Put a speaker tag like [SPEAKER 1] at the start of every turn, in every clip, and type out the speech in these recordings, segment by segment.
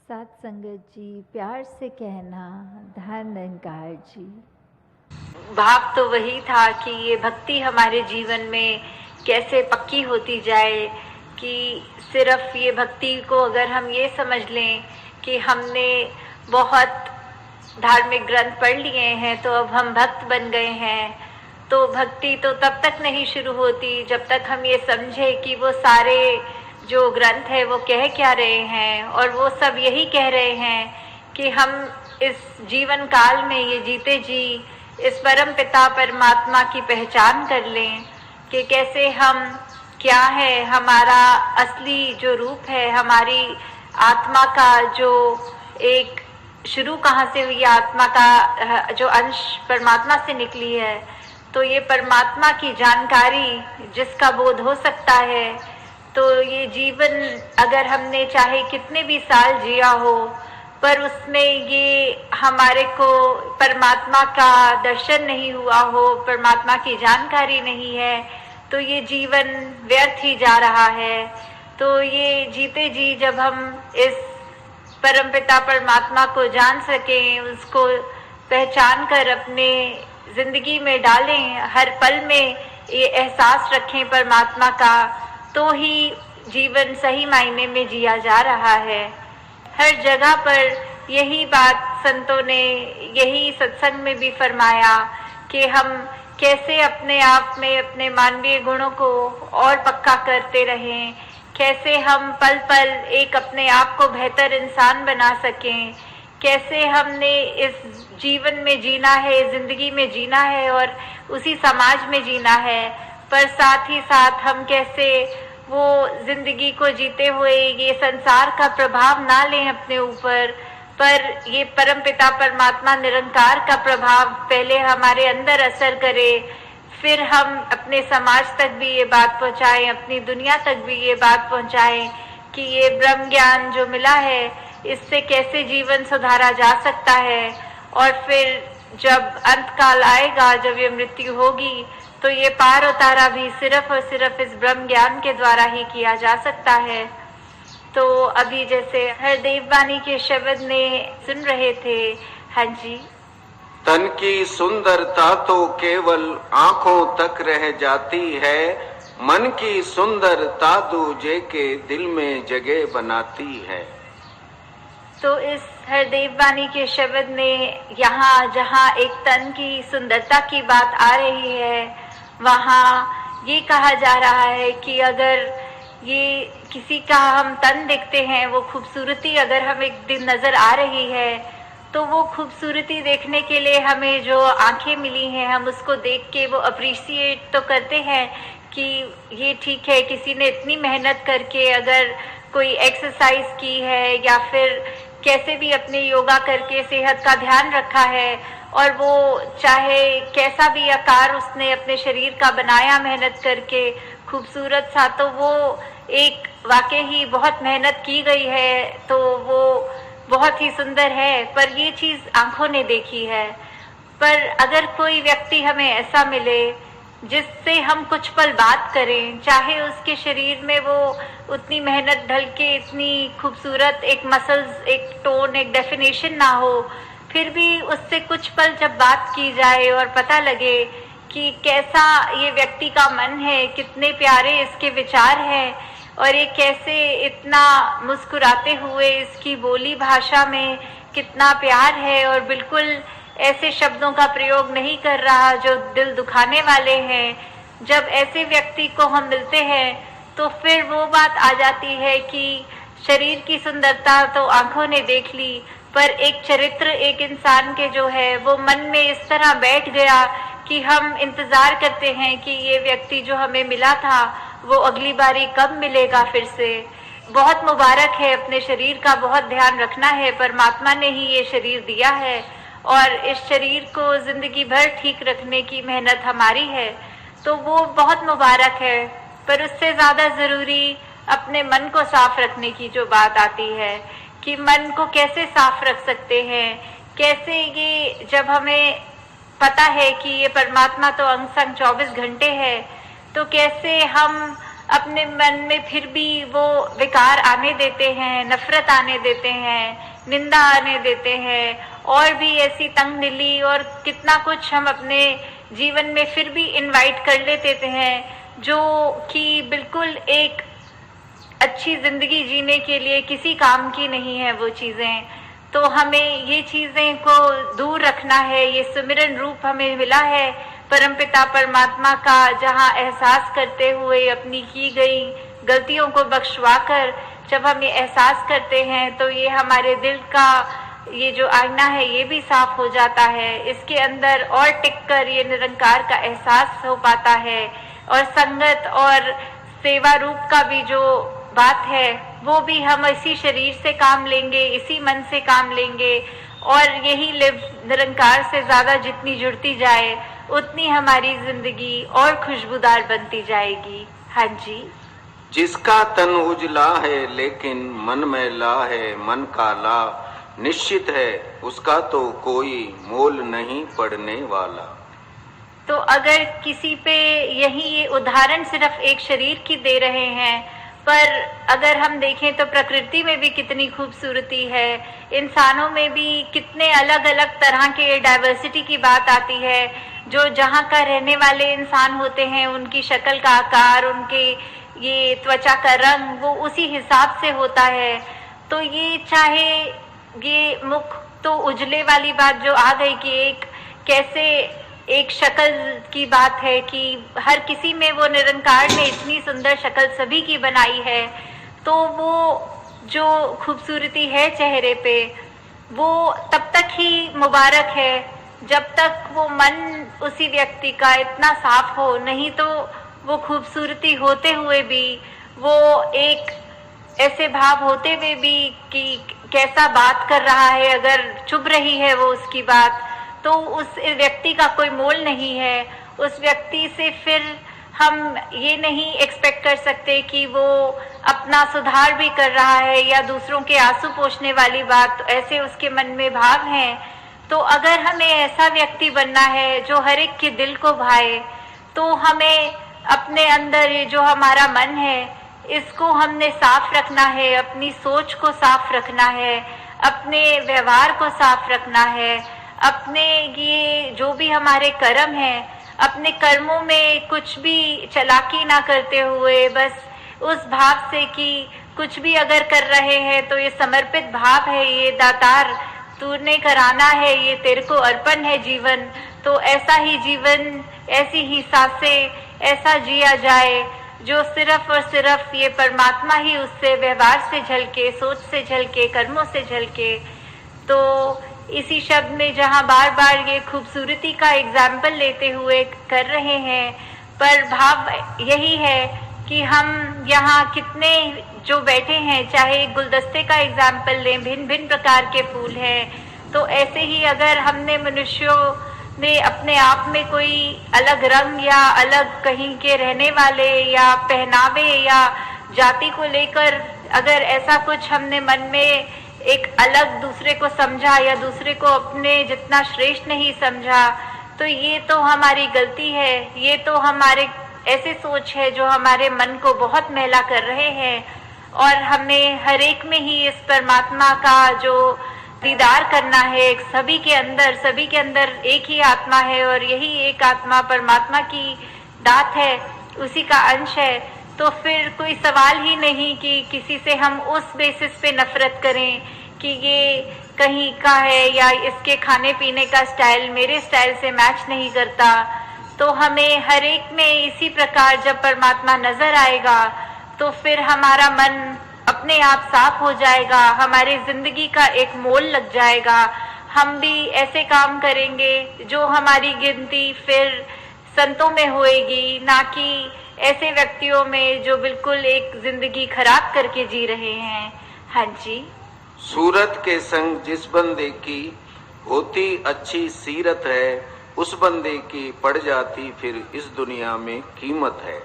[SPEAKER 1] साथ संगत जी, प्यार से कहना धन निरंकार जी।
[SPEAKER 2] भाव तो वही था कि ये भक्ति हमारे जीवन में कैसे पक्की होती जाए, कि सिर्फ ये भक्ति को अगर हम ये समझ लें कि हमने बहुत धार्मिक ग्रंथ पढ़ लिए हैं तो अब हम भक्त बन गए हैं, तो भक्ति तो तब तक नहीं शुरू होती जब तक हम ये समझे कि वो सारे जो ग्रंथ है वो कह क्या रहे हैं। और वो सब यही कह रहे हैं कि हम इस जीवन काल में ये जीते जी इस परम पिता परमात्मा की पहचान कर लें कि कैसे हम क्या है, हमारा असली जो रूप है, हमारी आत्मा का जो एक शुरू कहाँ से हुई, आत्मा का जो अंश परमात्मा से निकली है। तो ये परमात्मा की जानकारी जिसका बोध हो सकता है, तो ये जीवन अगर हमने चाहे कितने भी साल जिया हो पर उसमें ये हमारे को परमात्मा का दर्शन नहीं हुआ हो, परमात्मा की जानकारी नहीं है, तो ये जीवन व्यर्थ ही जा रहा है। तो ये जीते जी जब हम इस परमपिता परमात्मा को जान सकें, उसको पहचान कर अपने जिंदगी में डालें, हर पल में ये एहसास रखें परमात्मा का, तो ही जीवन सही मायने में जिया जा रहा है। हर जगह पर यही बात संतों ने यही सत्संग में भी फरमाया कि हम कैसे अपने आप में अपने मानवीय गुणों को और पक्का करते रहें, कैसे हम पल पल एक अपने आप को बेहतर इंसान बना सकें, कैसे हमने इस जीवन में जीना है, जिंदगी में जीना है और उसी समाज में जीना है, पर साथ ही साथ हम कैसे वो जिंदगी को जीते हुए ये संसार का प्रभाव ना लें अपने ऊपर, पर ये परमपिता परमात्मा निरंकार का प्रभाव पहले हमारे अंदर असर करे, फिर हम अपने समाज तक भी ये बात पहुंचाएं, अपनी दुनिया तक भी ये बात पहुंचाएं कि ये ब्रह्म ज्ञान जो मिला है इससे कैसे जीवन सुधारा जा सकता है। और फिर जब अंत काल आएगा, जब ये मृत्यु होगी, तो ये पार उतारा भी सिर्फ और सिर्फ इस ब्रह्म ज्ञान के द्वारा ही किया जा सकता है। तो अभी जैसे हरदेव वाणी के शब्द में सुन रहे थे, हाँ जी,
[SPEAKER 3] तन की सुंदरता तो केवल आंखों तक रह जाती है, मन की सुंदरता दूजे के दिल में जगह बनाती है।
[SPEAKER 2] तो इस हरदेव वाणी के शब्द में यहाँ जहाँ एक तन की सुंदरता की बात आ रही है, वहाँ ये कहा जा रहा है कि अगर ये किसी का हम तन देखते हैं, वो खूबसूरती अगर हमें एक दिन नजर आ रही है, तो वो खूबसूरती देखने के लिए हमें जो आंखें मिली हैं, हम उसको देख के वो अप्रिशिएट तो करते हैं कि ये ठीक है, किसी ने इतनी मेहनत करके अगर कोई एक्सरसाइज की है या फिर कैसे भी अपने योगा करके सेहत का ध्यान रखा है, और वो चाहे कैसा भी आकार उसने अपने शरीर का बनाया मेहनत करके खूबसूरत सा, तो वो एक वाकई ही बहुत मेहनत की गई है, तो वो बहुत ही सुंदर है, पर ये चीज़ आंखों ने देखी है। पर अगर कोई व्यक्ति हमें ऐसा मिले जिससे हम कुछ पल बात करें, चाहे उसके शरीर में वो उतनी मेहनत ढल के इतनी खूबसूरत एक मसल्स, एक टोन, एक डेफिनेशन ना हो, फिर भी उससे कुछ पल जब बात की जाए और पता लगे कि कैसा ये व्यक्ति का मन है, कितने प्यारे इसके विचार हैं, और ये कैसे इतना मुस्कुराते हुए इसकी बोली भाषा में कितना प्यार है, और बिल्कुल ऐसे शब्दों का प्रयोग नहीं कर रहा जो दिल दुखाने वाले हैं। जब ऐसे व्यक्ति को हम मिलते हैं तो फिर वो बात आ जाती है कि शरीर की सुंदरता तो आंखों ने देख ली, पर एक चरित्र एक इंसान के जो है वो मन में इस तरह बैठ गया कि हम इंतजार करते हैं कि ये व्यक्ति जो हमें मिला था वो अगली बारी कब मिलेगा फिर से। बहुत मुबारक है, अपने शरीर का बहुत ध्यान रखना है, परमात्मा ने ही ये शरीर दिया है और इस शरीर को जिंदगी भर ठीक रखने की मेहनत हमारी है, तो वो बहुत मुबारक है। पर उससे ज़्यादा ज़रूरी अपने मन को साफ रखने की जो बात आती है कि मन को कैसे साफ रख सकते हैं, कैसे ये जब हमें पता है कि ये परमात्मा तो अंग संग 24 घंटे है, तो कैसे हम अपने मन में फिर भी वो विकार आने देते हैं, नफरत आने देते हैं, निंदा आने देते हैं, और भी ऐसी तंगदिली और कितना कुछ हम अपने जीवन में फिर भी इनवाइट कर लेते हैं, जो कि बिल्कुल एक अच्छी जिंदगी जीने के लिए किसी काम की नहीं है वो चीजें। तो हमें ये चीजें को दूर रखना है। ये सुमिरन रूप हमें मिला है परमपिता परमात्मा का, जहाँ एहसास करते हुए अपनी की गई गलतियों को बख्शवा कर जब हम ये एहसास करते हैं तो ये हमारे दिल का ये जो आईना है ये भी साफ हो जाता है। इसके अंदर और टिककर ये निरंकार का एहसास हो पाता है, और संगत और सेवा रूप का भी जो बात है वो भी हम इसी शरीर से काम लेंगे, इसी मन से काम लेंगे, और यही लिव निरंकार से ज्यादा जितनी जुड़ती जाए उतनी हमारी जिंदगी और खुशबूदार बनती जाएगी। हाँ जी।
[SPEAKER 3] जिसका तन उजला है लेकिन मन में ला है, मन का ला निश्चित है, उसका तो कोई मोल नहीं पड़ने वाला।
[SPEAKER 2] तो अगर किसी पे यही ये उदाहरण सिर्फ एक शरीर की दे रहे हैं, पर अगर हम देखें तो प्रकृति में भी कितनी खूबसूरती है, इंसानों में भी कितने अलग अलग तरह के डाइवर्सिटी की बात आती है। जो जहाँ का रहने वाले इंसान होते हैं उनकी शक्ल का आकार, उनके ये त्वचा का रंग वो उसी हिसाब से होता है। तो ये चाहे ये मुख तो उजले वाली बात जो आ गई कि एक कैसे एक शक्ल की बात है कि हर किसी में वो निरंकार ने इतनी सुंदर शक्ल सभी की बनाई है, तो वो जो खूबसूरती है चेहरे पे वो तब तक ही मुबारक है जब तक वो मन उसी व्यक्ति का इतना साफ हो, नहीं तो वो खूबसूरती होते हुए भी, वो एक ऐसे भाव होते हुए भी कि कैसा बात कर रहा है, अगर चुभ रही है वो उसकी बात, तो उस व्यक्ति का कोई मोल नहीं है। उस व्यक्ति से फिर हम ये नहीं एक्सपेक्ट कर सकते कि वो अपना सुधार भी कर रहा है या दूसरों के आंसू पोंछने वाली बात ऐसे उसके मन में भाव हैं। तो अगर हमें ऐसा व्यक्ति बनना है जो हर एक के दिल को भाए, तो हमें अपने अंदर ये जो हमारा मन है इसको हमने साफ रखना है, अपनी सोच को साफ रखना है, अपने व्यवहार को साफ रखना है, अपने ये जो भी हमारे कर्म हैं, अपने कर्मों में कुछ भी चालाकी ना करते हुए बस उस भाव से कि कुछ भी अगर कर रहे हैं तो ये समर्पित भाव है, ये दातार तूने कराना है, ये तेरे को अर्पण है जीवन। तो ऐसा ही जीवन, ऐसी ही सांसें ऐसा जिया जाए जो सिर्फ और सिर्फ ये परमात्मा ही उससे व्यवहार से झलके, सोच से झलके, कर्मों से झलके। तो इसी शब्द में जहाँ बार बार ये खूबसूरती का एग्जाम्पल लेते हुए कर रहे हैं, पर भाव यही है कि हम यहाँ कितने जो बैठे हैं, चाहे गुलदस्ते का एग्जाम्पल लें, भिन्न भिन्न प्रकार के फूल हैं, तो ऐसे ही अगर हमने मनुष्यों ने अपने आप में कोई अलग रंग या अलग कहीं के रहने वाले या पहनावे या जाति को लेकर अगर ऐसा कुछ हमने मन में एक अलग दूसरे को समझा या दूसरे को अपने जितना श्रेष्ठ नहीं समझा, तो ये तो हमारी गलती है, ये तो हमारे ऐसे सोच है जो हमारे मन को बहुत मैला कर रहे हैं। और हमें हर एक में ही इस परमात्मा का जो दीदार करना है, सभी के अंदर एक ही आत्मा है और यही एक आत्मा परमात्मा की दात है, उसी का अंश है। तो फिर कोई सवाल ही नहीं कि किसी से हम उस बेसिस पे नफरत करें कि ये कहीं का है या इसके खाने पीने का स्टाइल मेरे स्टाइल से मैच नहीं करता। तो हमें हर एक में इसी प्रकार जब परमात्मा नजर आएगा तो फिर हमारा मन अपने आप साफ हो जाएगा, हमारी जिंदगी का एक मोल लग जाएगा। हम भी ऐसे काम करेंगे जो हमारी गिनती फिर संतों में होएगी, ना कि ऐसे व्यक्तियों में जो बिल्कुल एक जिंदगी खराब करके जी रहे हैं। हाँ जी।
[SPEAKER 3] सूरत के संग जिस बंदे की होती अच्छी सीरत है, उस बंदे की पड़ जाती फिर इस दुनिया में कीमत है।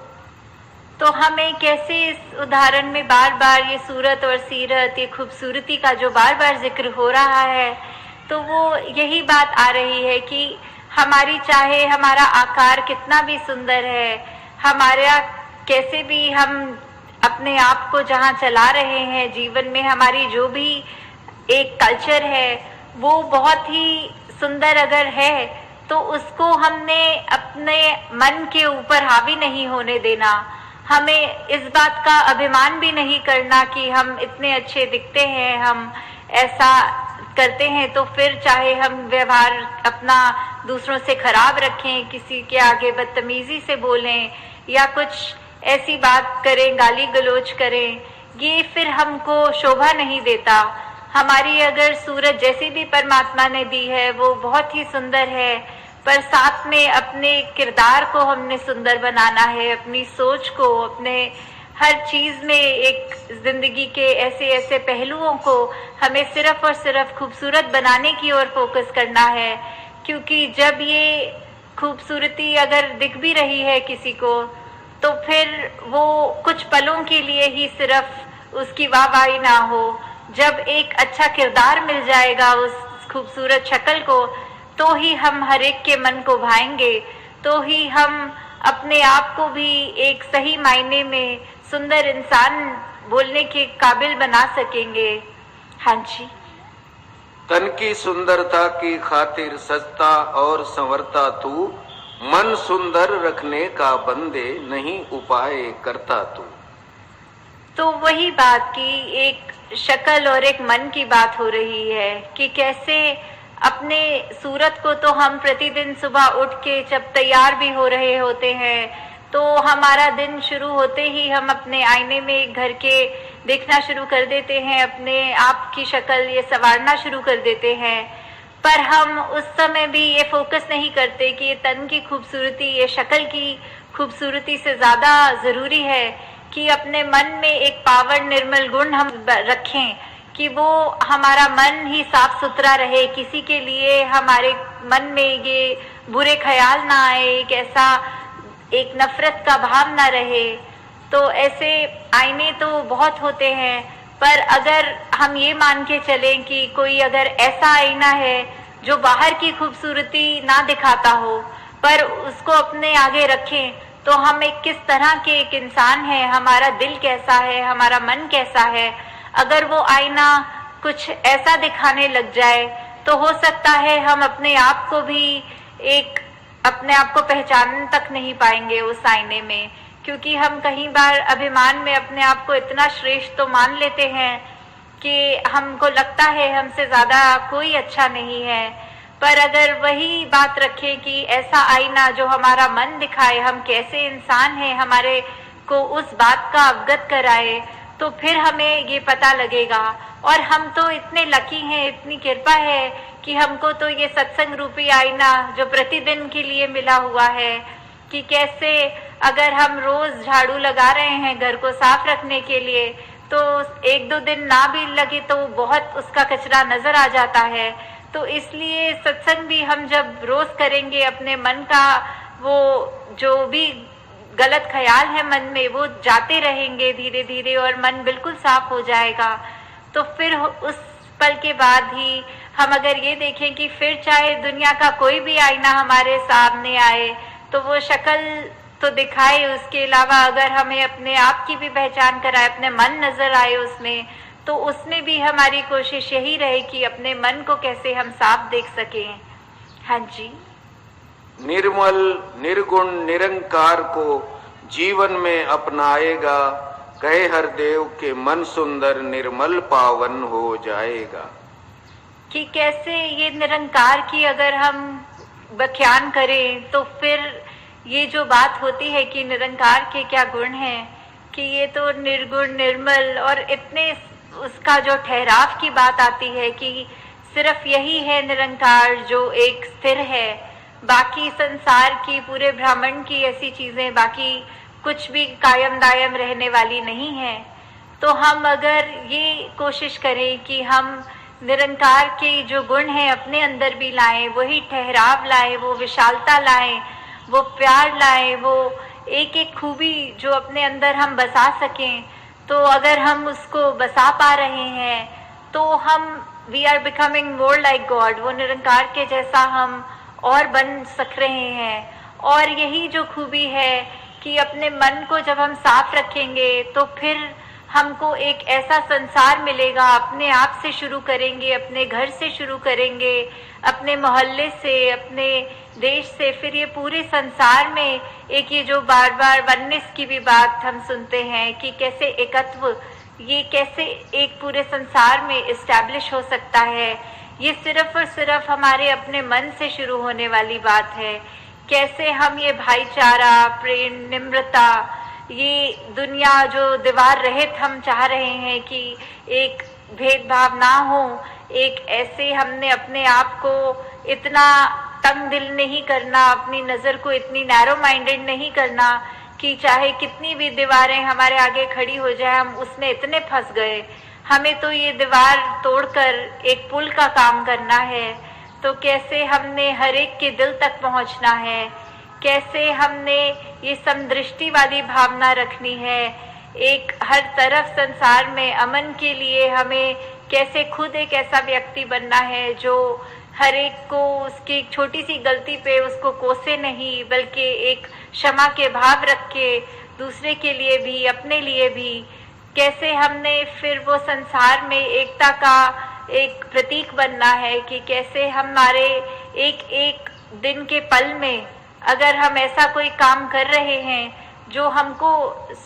[SPEAKER 2] तो हमें कैसे इस उदाहरण में बार बार ये सूरत और सीरत, ये खूबसूरती का जो बार बार जिक्र हो रहा है, तो वो यही बात आ रही है कि हमारी चाहे हमारा आकार कितना भी सुंदर है, हमारा कैसे भी हम अपने आप को जहाँ चला रहे हैं जीवन में, हमारी जो भी एक कल्चर है वो बहुत ही सुंदर अगर है, तो उसको हमने अपने मन के ऊपर हावी नहीं होने देना। हमें इस बात का अभिमान भी नहीं करना कि हम इतने अच्छे दिखते हैं, हम ऐसा करते हैं, तो फिर चाहे हम व्यवहार अपना दूसरों से खराब रखें, किसी के आगे बदतमीजी से बोलें या कुछ ऐसी बात करें, गाली गलौज करें, ये फिर हमको शोभा नहीं देता। हमारी अगर सूरत जैसी भी परमात्मा ने दी है वो बहुत ही सुंदर है, पर साथ में अपने किरदार को हमने सुंदर बनाना है, अपनी सोच को, अपने हर चीज में एक जिंदगी के ऐसे ऐसे पहलुओं को हमें सिर्फ और सिर्फ खूबसूरत बनाने की ओर फोकस करना है। क्योंकि जब ये खूबसूरती अगर दिख भी रही है किसी को, तो फिर वो कुछ पलों के लिए ही सिर्फ उसकी वाहवाही ना हो। जब एक अच्छा किरदार मिल जाएगा उस खूबसूरत शक्ल को, तो ही हम हर एक के मन को भाएंगे, तो ही हम अपने आप को भी एक सही मायने में सुंदर इंसान बोलने के काबिल बना सकेंगे। हाँ जी।
[SPEAKER 3] तन की सुंदरता की खातिर सजता और संवरता तू, मन सुंदर रखने का बंदे नहीं उपाय करता तू।
[SPEAKER 2] तो वही बात की एक शक्ल और एक मन की बात हो रही है कि कैसे अपने सूरत को तो हम प्रतिदिन सुबह उठ के जब तैयार भी हो रहे होते हैं, तो हमारा दिन शुरू होते ही हम अपने आईने में घर के देखना शुरू कर देते हैं, अपने आप की शक्ल ये संवारना शुरू कर देते हैं। पर हम उस समय भी ये फोकस नहीं करते कि ये तन की खूबसूरती, ये शक्ल की खूबसूरती से ज्यादा जरूरी है कि अपने मन में एक पावन निर्मल गुण हम रखें, कि वो हमारा मन ही साफ सुथरा रहे, किसी के लिए हमारे मन में ये बुरे ख्याल ना आए, एक नफरत का भाव ना रहे। तो ऐसे आईने तो बहुत होते हैं, पर अगर हम ये मान के चलें कि कोई अगर ऐसा आईना है जो बाहर की खूबसूरती ना दिखाता हो, पर उसको अपने आगे रखें, तो हम एक किस तरह के एक इंसान है, हमारा दिल कैसा है, हमारा मन कैसा है। अगर वो आईना कुछ ऐसा दिखाने लग जाए, तो हो सकता है हम अपने आप को भी अपने आप को पहचान तक नहीं पाएंगे उस आईने में, क्योंकि हम कई बार अभिमान में अपने आप को इतना श्रेष्ठ तो मान लेते हैं कि हमको लगता है हमसे ज्यादा कोई अच्छा नहीं है। पर अगर वही बात रखें कि ऐसा आईना जो हमारा मन दिखाए हम कैसे इंसान हैं, हमारे को उस बात का अवगत कराए, तो फिर हमें ये पता लगेगा। और हम तो इतने लकी हैं, इतनी कृपा है कि हमको तो ये सत्संग रूपी आईना जो प्रतिदिन के लिए मिला हुआ है, कि कैसे अगर हम रोज झाड़ू लगा रहे हैं घर को साफ रखने के लिए, तो एक दो दिन ना भी लगे तो बहुत उसका कचरा नजर आ जाता है। तो इसलिए सत्संग भी हम जब रोज करेंगे, अपने मन का वो जो भी गलत ख्याल है मन में वो जाते रहेंगे धीरे धीरे, और मन बिल्कुल साफ हो जाएगा। तो फिर उस पल के बाद ही हम अगर ये देखें कि फिर चाहे दुनिया का कोई भी आईना हमारे सामने आए, तो वो शक्ल तो दिखाए, उसके अलावा अगर हमें अपने आप की भी पहचान कराए, अपने मन नजर आए उसमें, तो उसमें भी हमारी कोशिश यही रहे कि अपने मन को कैसे हम साफ देख सकें। हाँ जी।
[SPEAKER 3] निर्मल निर्गुण निरंकार को जीवन में अपनाएगा, कहे हर देव के मन सुंदर निर्मल पावन हो जाएगा।
[SPEAKER 2] कि कैसे ये निरंकार की अगर हम व्याख्यान करें, तो फिर ये जो बात होती है कि निरंकार के क्या गुण हैं, कि ये तो निर्गुण निर्मल, और इतने उसका जो ठहराव की बात आती है कि सिर्फ यही है निरंकार जो एक स्थिर है, बाकी संसार की पूरे ब्रह्मांड की ऐसी चीजें बाकी कुछ भी कायम दायम रहने वाली नहीं है। तो हम अगर ये कोशिश करें कि हम निरंकार के जो गुण हैं अपने अंदर भी लाएं, वही ठहराव लाएं, वो विशालता लाएं, वो प्यार लाएं, वो एक एक खूबी जो अपने अंदर हम बसा सकें, तो अगर हम उसको बसा पा रहे हैं तो हम we are becoming more like God, वो निरंकार के जैसा हम और बन सक रहे हैं। और यही जो खूबी है कि अपने मन को जब हम साफ रखेंगे तो फिर हमको एक ऐसा संसार मिलेगा। अपने आप से शुरू करेंगे, अपने घर से शुरू करेंगे, अपने मोहल्ले से, अपने देश से, फिर ये पूरे संसार में एक ये जो बार बार वननेस की भी बात हम सुनते हैं कि कैसे एकत्व, ये कैसे एक पूरे संसार में इस्टेब्लिश हो सकता है। ये सिर्फ और सिर्फ हमारे अपने मन से शुरू होने वाली बात है। कैसे हम ये भाईचारा, प्रेम, निम्रता, ये दुनिया जो दीवार रहित हम चाह रहे हैं कि एक भेदभाव ना हो, एक ऐसे हमने अपने आप को इतना तंग दिल नहीं करना, अपनी नज़र को इतनी नैरो माइंडेड नहीं करना कि चाहे कितनी भी दीवारें हमारे आगे खड़ी हो जाए हम उसमें इतने फंस गए। हमें तो ये दीवार तोड़कर एक पुल का काम करना है। तो कैसे हमने हर एक के दिल तक पहुंचना है, कैसे हमने ये समदृष्टि वाली भावना रखनी है, एक हर तरफ संसार में अमन के लिए हमें कैसे खुद एक ऐसा व्यक्ति बनना है जो हर एक को उसकी छोटी सी गलती पे उसको कोसे नहीं, बल्कि एक क्षमा के भाव रख के दूसरे के लिए भी, अपने लिए भी। कैसे हमने फिर वो संसार में एकता का एक प्रतीक बनना है कि कैसे हमारे एक एक दिन के पल में अगर हम ऐसा कोई काम कर रहे हैं जो हमको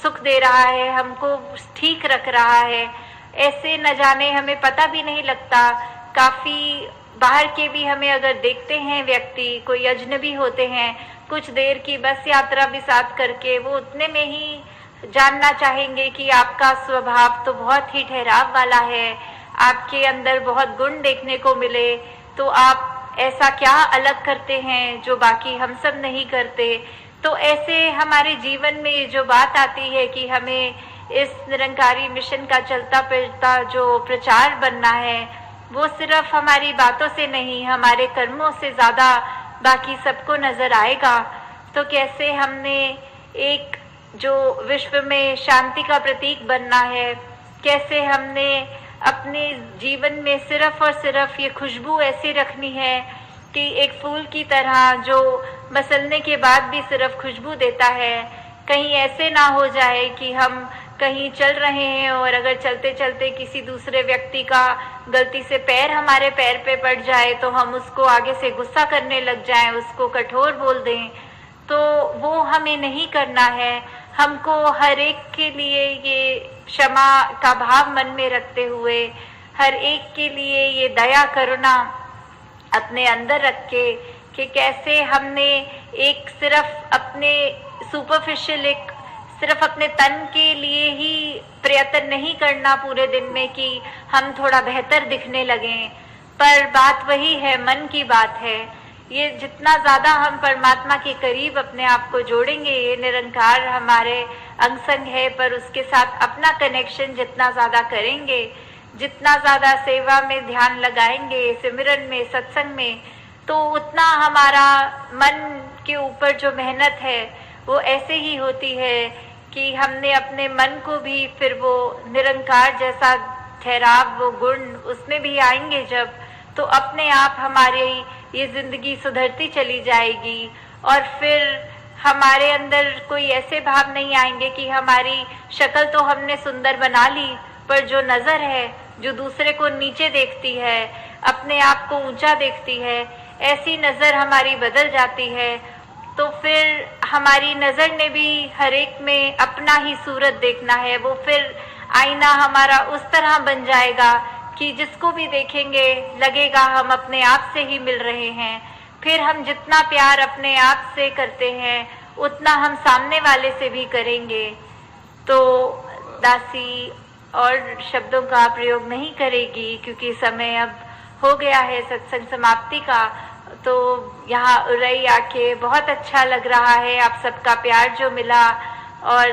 [SPEAKER 2] सुख दे रहा है, हमको ठीक रख रहा है, ऐसे न जाने हमें पता भी नहीं लगता। काफ़ी बाहर के भी हमें अगर देखते हैं व्यक्ति, कोई अजनबी होते हैं, कुछ देर की बस यात्रा भी साथ करके वो उतने में ही जानना चाहेंगे कि आपका स्वभाव तो बहुत ही ठहराव वाला है, आपके अंदर बहुत गुण देखने को मिले, तो आप ऐसा क्या अलग करते हैं जो बाकी हम सब नहीं करते। तो ऐसे हमारे जीवन में ये जो बात आती है कि हमें इस निरंकारी मिशन का चलता फिरता जो प्रचार बनना है, वो सिर्फ हमारी बातों से नहीं, हमारे कर्मों से ज़्यादा बाकी सबको नज़र आएगा। तो कैसे हमने एक जो विश्व में शांति का प्रतीक बनना है, कैसे हमने अपने जीवन में सिर्फ और सिर्फ ये खुशबू ऐसी रखनी है कि एक फूल की तरह जो मसलने के बाद भी सिर्फ खुशबू देता है। कहीं ऐसे ना हो जाए कि हम कहीं चल रहे हैं और अगर चलते चलते किसी दूसरे व्यक्ति का गलती से पैर हमारे पैर पे पड़ जाए तो हम उसको आगे से गुस्सा करने लग जाएं, उसको कठोर बोल दें। तो वो हमें नहीं करना है। हमको हर एक के लिए ये क्षमा का भाव मन में रखते हुए, हर एक के लिए ये दया करुणा अपने अंदर रख के कि कैसे हमने एक सिर्फ अपने सुपरफिशियल, एक सिर्फ अपने तन के लिए ही प्रयत्न नहीं करना पूरे दिन में कि हम थोड़ा बेहतर दिखने लगें, पर बात वही है, मन की बात है। ये जितना ज़्यादा हम परमात्मा के करीब अपने आप को जोड़ेंगे, ये निरंकार हमारे अंग संग है, पर उसके साथ अपना कनेक्शन जितना ज़्यादा करेंगे, जितना ज़्यादा सेवा में ध्यान लगाएंगे, सिमरन में, सत्संग में, तो उतना हमारा मन के ऊपर जो मेहनत है वो ऐसे ही होती है कि हमने अपने मन को भी फिर वो निरंकार जैसा ठहराव, वो गुण उसमें भी आएंगे जब, तो अपने आप हमारी ये जिंदगी सुधरती चली जाएगी। और फिर हमारे अंदर कोई ऐसे भाव नहीं आएंगे कि हमारी शक्ल तो हमने सुंदर बना ली, पर जो नज़र है, जो दूसरे को नीचे देखती है, अपने आप को ऊंचा देखती है, ऐसी नज़र हमारी बदल जाती है। तो फिर हमारी नज़र ने भी हर एक में अपना ही सूरत देखना है। वो फिर आईना हमारा उस तरह बन जाएगा कि जिसको भी देखेंगे लगेगा हम अपने आप से ही मिल रहे हैं। फिर हम जितना प्यार अपने आप से करते हैं उतना हम सामने वाले से भी करेंगे। तो दासी और शब्दों का प्रयोग नहीं करेगी क्योंकि समय अब हो गया है सत्संग समाप्ति का। तो यहाँ उरई आके बहुत अच्छा लग रहा है, आप सबका प्यार जो मिला और